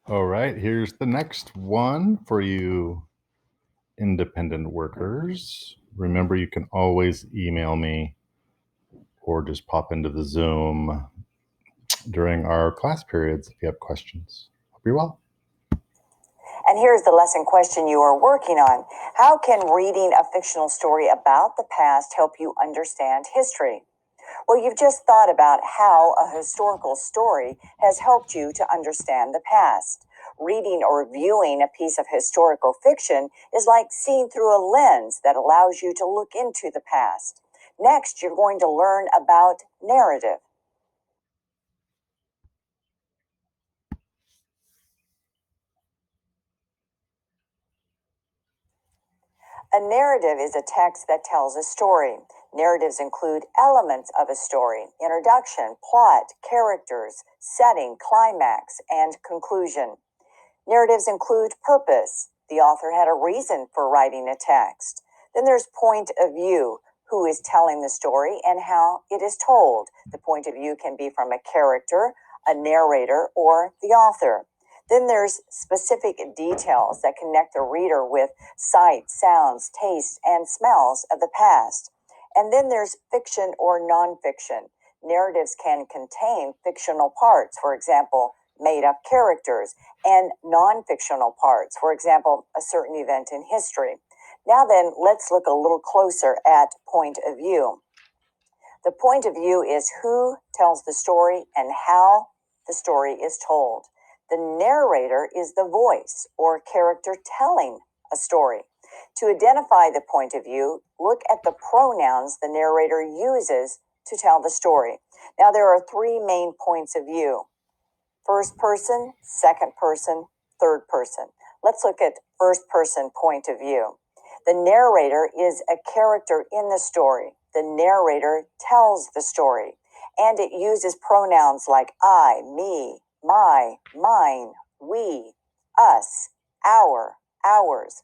All right, here's the next one for you independent workers. Remember, you can always email me or just pop into the Zoom during our class periods if you have questions. Hope you're well. And here's the lesson question you are working on. How can reading a fictional story about the past help you understand history? Well, you've just thought about how a historical story has helped you to understand the past. Reading or viewing a piece of historical fiction is like seeing through a lens that allows you to look into the past. Next, you're going to learn about narrative. A narrative is a text that tells a story. Narratives include elements of a story: introduction, plot, characters, setting, climax, and conclusion. Narratives include purpose. The author had a reason for writing a text. Then there's point of view, who is telling the story and how it is told. The point of view can be from a character, a narrator, or the author. Then there's specific details that connect the reader with sights, sounds, tastes, and smells of the past. And then there's fiction or nonfiction. Narratives can contain fictional parts, for example, made up characters, and non-fictional parts, for example, a certain event in history. Now then, let's look a little closer at point of view. The point of view is who tells the story and how the story is told. The narrator is the voice or character telling a story. To identify the point of view, look at the pronouns the narrator uses to tell the story. Now, there are three main points of view: first person, second person, third person. Let's look at first person point of view. The narrator is a character in the story. The narrator tells the story, and it uses pronouns like I, me, my, mine, we, us, our, ours.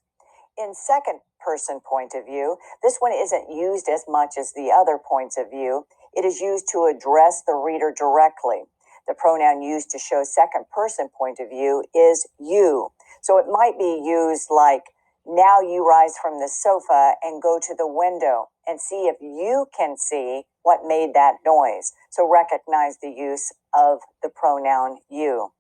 In second person point of view, this one isn't used as much as the other points of view. It is used to address the reader directly. The pronoun used to show second person point of view is you. So it might be used like, now you rise from the sofa and go to the window and see if you can see what made that noise. So recognize the use of the pronoun you.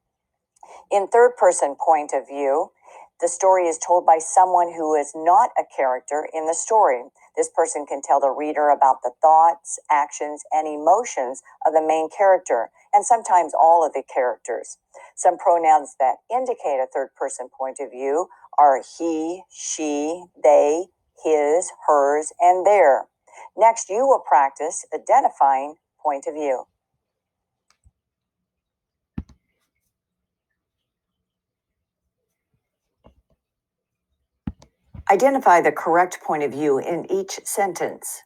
In third person point of view, the story is told by someone who is not a character in the story. This person can tell the reader about the thoughts, actions, and emotions of the main character, and sometimes all of the characters. Some pronouns that indicate a third person point of view are he, she, they, his, hers, and their. Next, you will practice identifying point of view. Identify the correct point of view in each sentence.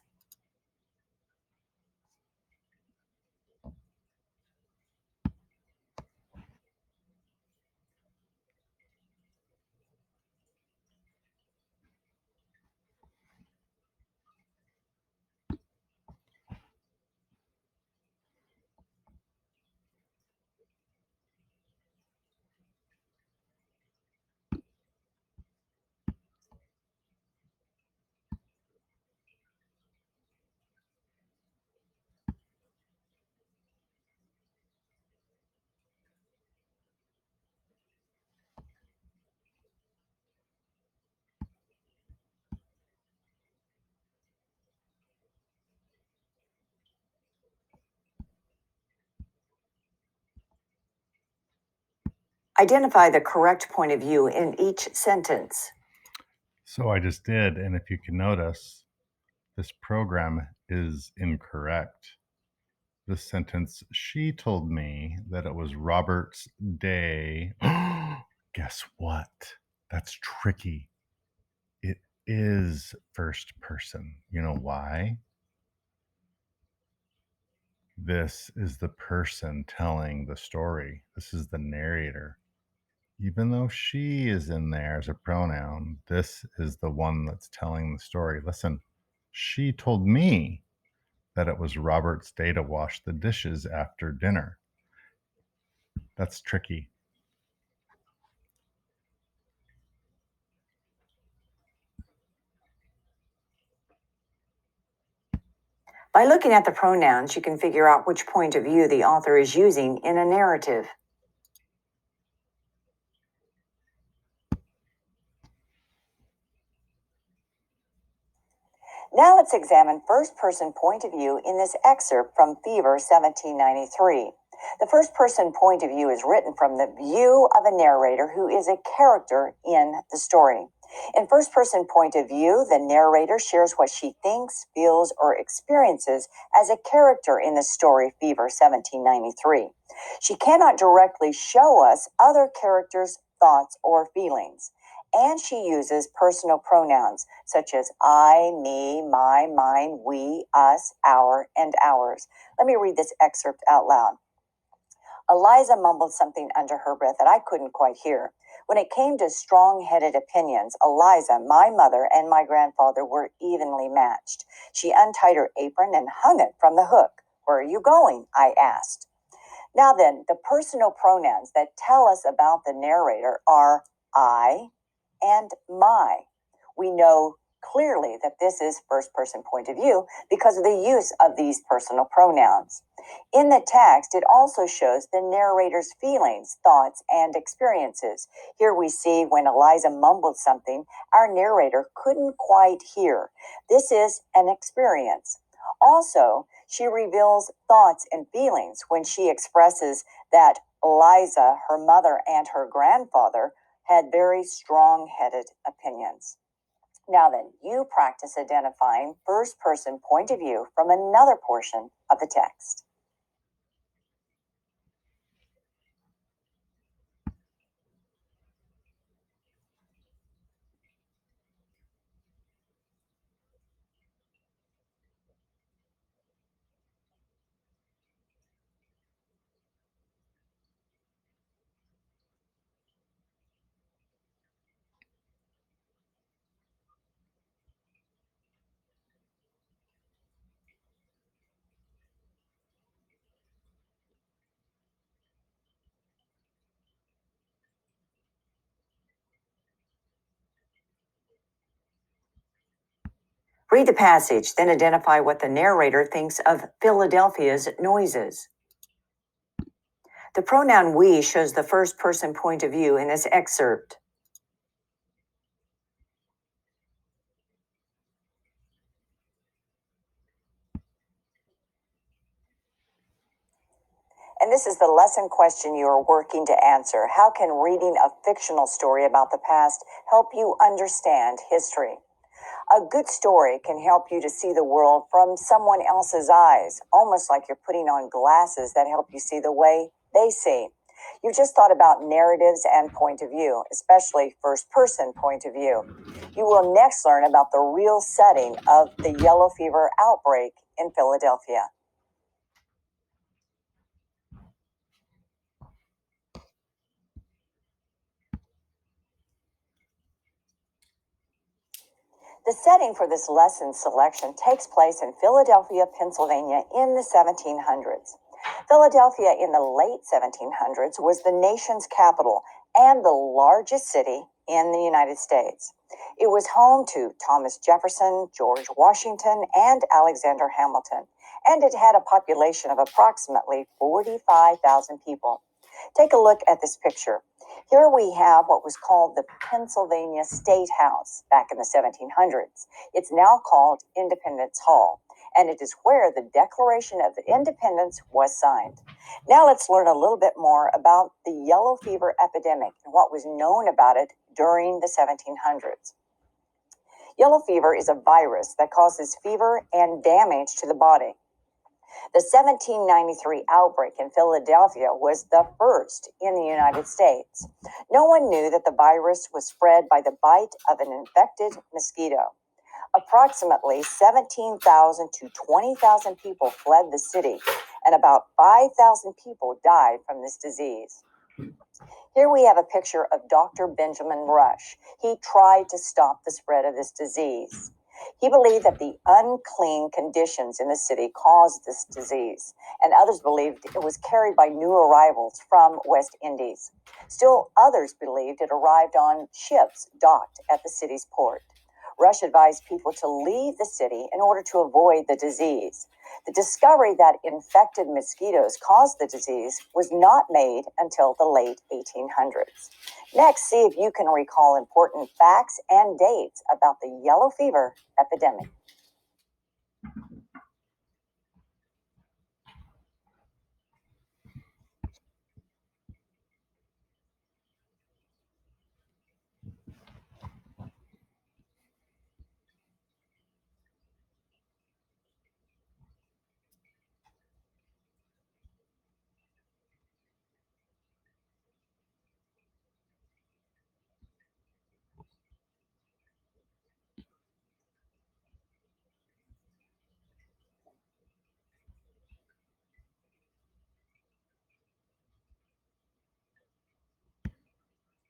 Identify the correct point of view in each sentence. So I just did, and if you can notice, this program is incorrect. This sentence, she told me that it was Robert's day. Guess what? That's tricky. It is first person. You know why? This is the person telling the story. This is the narrator. Even though she is in there as a pronoun, this is the one that's telling the story. Listen, she told me that it was Robert's day to wash the dishes after dinner. That's tricky. By looking at the pronouns, you can figure out which point of view the author is using in a narrative. Now let's examine first-person point of view in this excerpt from Fever 1793. The first-person point of view is written from the view of a narrator who is a character in the story. In first-person point of view, the narrator shares what she thinks, feels, or experiences as a character in the story Fever 1793. She cannot directly show us other characters' thoughts or feelings, and she uses personal pronouns such as I, me, my, mine, we, us, our, and ours. Let me read this excerpt out loud. Eliza mumbled something under her breath that I couldn't quite hear. When it came to strong-headed opinions, Eliza, my mother, and my grandfather were evenly matched. She untied her apron and hung it from the hook. Where are you going? I asked. Now then, the personal pronouns that tell us about the narrator are I and my. We know clearly that this is first-person point of view because of the use of these personal pronouns. In the text, it also shows the narrator's feelings, thoughts, and experiences. Here we see when Eliza mumbled something our narrator couldn't quite hear. This is an experience. Also, she reveals thoughts and feelings when she expresses that Eliza, her mother, and her grandfather had very strong-headed opinions. Now then, you practice identifying first-person point of view from another portion of the text. Read the passage, then identify what the narrator thinks of Philadelphia's noises. The pronoun we shows the first-person point of view in this excerpt. And this is the lesson question you are working to answer. How can reading a fictional story about the past help you understand history? A good story can help you to see the world from someone else's eyes, almost like you're putting on glasses that help you see the way they see. You just thought about narratives and point of view, especially first-person point of view. You will next learn about the real setting of the yellow fever outbreak in Philadelphia. The setting for this lesson selection takes place in Philadelphia, Pennsylvania in the 1700s. Philadelphia in the late 1700s was the nation's capital and the largest city in the United States. It was home to Thomas Jefferson, George Washington, and Alexander Hamilton, and it had a population of approximately 45,000 people. Take a look at this picture. Here we have what was called the Pennsylvania State House back in the 1700s. It's now called Independence Hall, and it is where the Declaration of Independence was signed. Now let's learn a little bit more about the yellow fever epidemic and what was known about it during the 1700s. Yellow fever is a virus that causes fever and damage to the body. The 1793 outbreak in Philadelphia was the first in the United States. No one knew that the virus was spread by the bite of an infected mosquito. Approximately 17,000 to 20,000 people fled the city, and about 5,000 people died from this disease. Here we have a picture of Dr. Benjamin Rush. He tried to stop the spread of this disease. He believed that the unclean conditions in the city caused this disease, and others believed it was carried by new arrivals from West Indies. Still others believed it arrived on ships docked at the city's port. Rush advised people to leave the city in order to avoid the disease. The discovery that infected mosquitoes caused the disease was not made until the late 1800s. Next, see if you can recall important facts and dates about the yellow fever epidemic.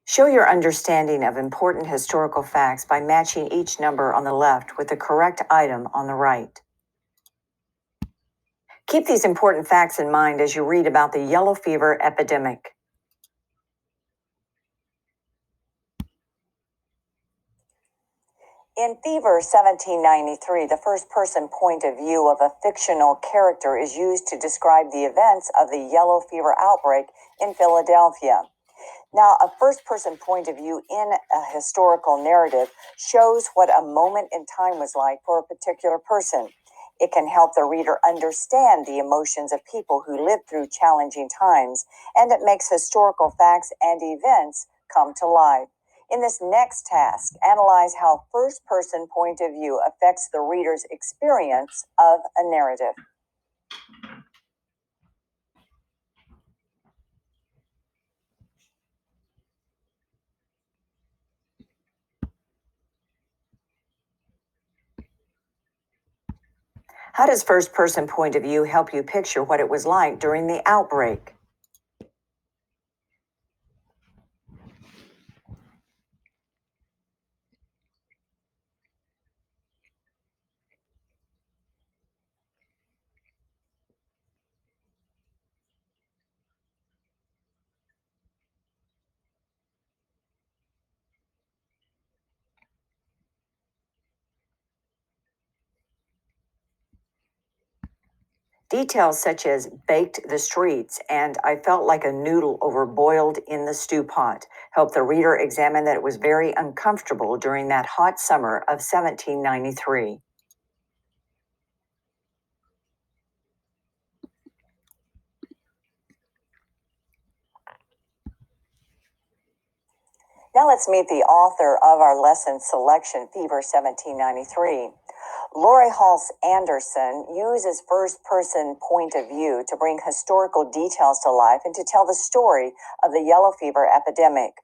Show your understanding of important historical facts by matching each number on the left with the correct item on the right. Keep these important facts in mind as you read about the yellow fever epidemic. In Fever 1793, the first-person point of view of a fictional character is used to describe the events of the yellow fever outbreak in Philadelphia. Now, a first-person point of view in a historical narrative shows what a moment in time was like for a particular person. It can help the reader understand the emotions of people who lived through challenging times, and it makes historical facts and events come to life. In this next task, analyze how first-person point of view affects the reader's experience of a narrative. How does first-person point of view help you picture what it was like during the outbreak? Details such as baked the streets and I felt like a noodle overboiled in the stew pot help the reader examine that it was very uncomfortable during that hot summer of 1793. Now let's meet the author of our lesson selection, Fever 1793. Lori Halse Anderson uses first-person point of view to bring historical details to life and to tell the story of the yellow fever epidemic.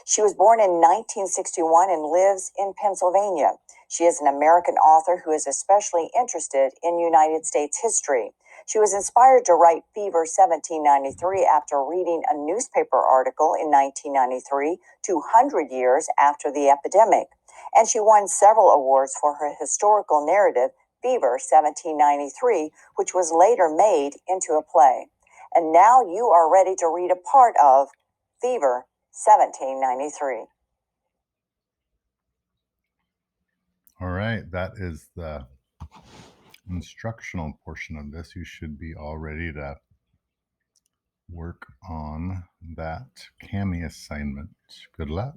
She was born in 1961 and lives in Pennsylvania. She is an American author who is especially interested in United States history. She was inspired to write Fever 1793 after reading a newspaper article in 1993, 200 years after the epidemic, and she won several awards for her historical narrative, Fever 1793, which was later made into a play. And now you are ready to read a part of Fever 1793. All right, that is the instructional portion of this. You should be all ready to work on that CAMI assignment. Good luck.